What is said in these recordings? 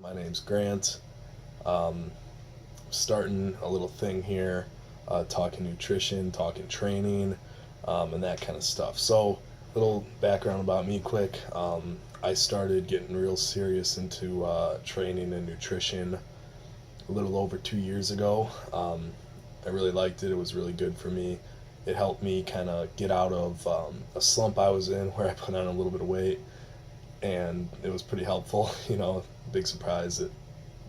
My name's Grant. Um, Starting a little thing here, talking nutrition, talking training, and that kind of stuff. So, little background about me quick. I started getting real serious into training and nutrition a little over 2 years ago. I really liked it. It was really good for me. It helped me kind of get out of a slump I was in where I put on a little bit of weight, and it was pretty helpful. Big surprise that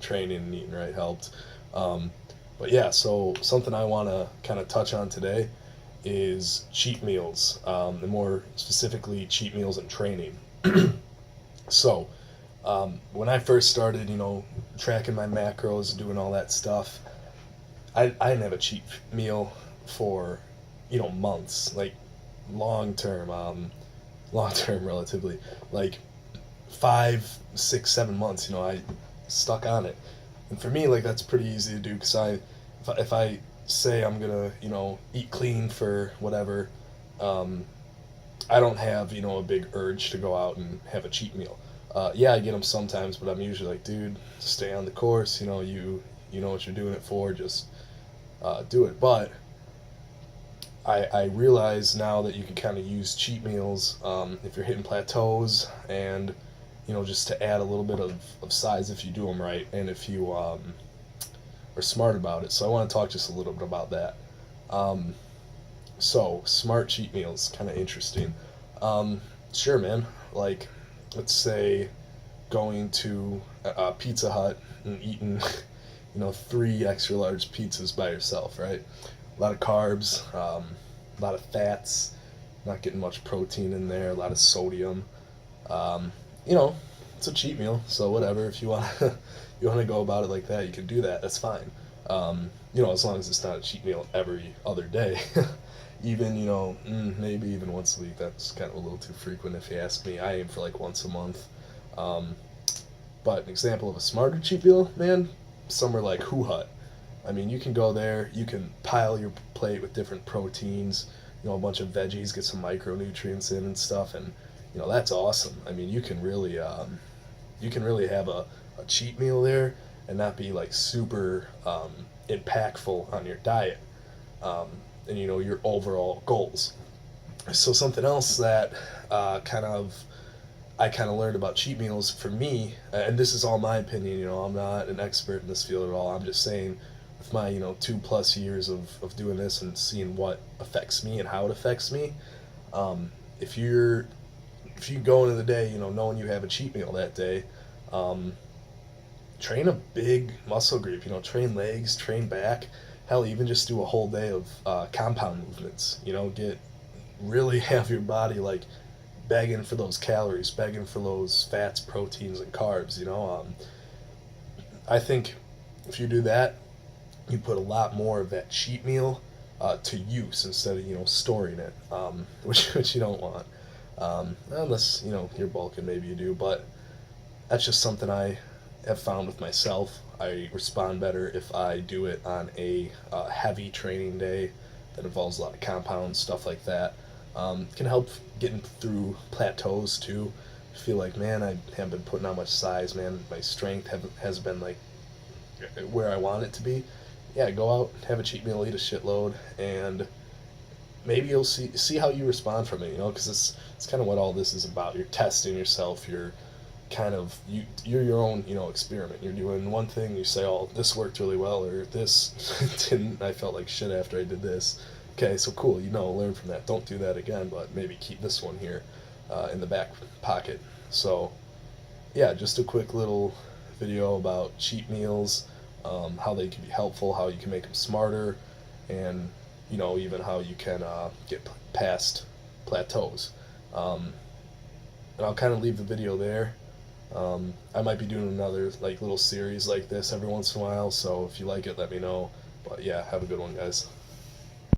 training and eating right helped. Um, but yeah, so something I want to kind of touch on today is cheat meals, and more specifically, cheat meals and training. So, when I first started, tracking my macros, doing all that stuff, I didn't have a cheat meal for, months, like long term, long term relatively, like 5, 6, 7 months. I stuck on it, and for me, like that's pretty easy to do because if I say I'm gonna, eat clean for whatever, um, I don't have, a big urge to go out and have a cheat meal. Yeah, I get them sometimes, but I'm usually like, dude, stay on the course. You know what you're doing it for. Just do it. But I realize now that you can kind of use cheat meals if you're hitting plateaus, and just to add a little bit of size if you do them right, and if you are smart about it. So I want to talk just a little bit about that. Um, so smart cheat meals, kind of interesting. Um, sure, man. Like, let's say going to a Pizza Hut and eating, three extra large pizzas by yourself, right? A lot of carbs, a lot of fats, not getting much protein in there, a lot of sodium. Um, you know, it's a cheat meal, so whatever. If you want, you want to go about it like that, you can do that. That's fine. As long as it's not a cheat meal every other day. Even maybe even once a week. That's kind of a little too frequent if you ask me. I aim for like once a month. Um, but an example of a smarter cheat meal, man, somewhere like Who Hut. I mean, you can go there, you can pile your plate with different proteins, a bunch of veggies, get some micronutrients in and stuff, and that's awesome. I mean, you can really have a cheat meal there and not be like super impactful on your diet, um, and your overall goals. So something else that kind of I kind of learned about cheat meals for me, and this is all my opinion. I'm not an expert in this field at all. I'm just saying, with my 2+ years of doing this and seeing what affects me and how it affects me. Um, if you're if you go into the day, knowing you have a cheat meal that day, um, train a big muscle group. Train legs, train back. Hell, even just do a whole day of compound movements. Get really have your body like begging for those calories, begging for those fats, proteins, and carbs. I think if you do that, you put a lot more of that cheat meal to use instead of storing it, which you don't want, unless you're bulking, maybe you do. But that's just something I have found with myself. I respond better if I do it on a heavy training day that involves a lot of compounds, stuff like that. Can help getting through plateaus too. I feel like, man, I haven't been putting on much size, man. My strength has been like where I want it to be. Yeah, go out, have a cheat meal, eat a shitload, and maybe you'll see how you respond from it. Because it's kind of what all this is about. You're testing yourself. You're kind of you're your own experiment. You're doing one thing, you say, oh, this worked really well, or this didn't. I felt like shit after I did this. Okay, so cool. Learn from that. Don't do that again, but maybe keep this one here in the back pocket. So yeah, just a quick little video about cheat meals, how they can be helpful, how you can make them smarter, and even how you can get past plateaus. Um, and I'll kind of leave the video there. I might be doing another like little series like this every once in a while, so if you like it, let me know. But yeah, have a good one, guys.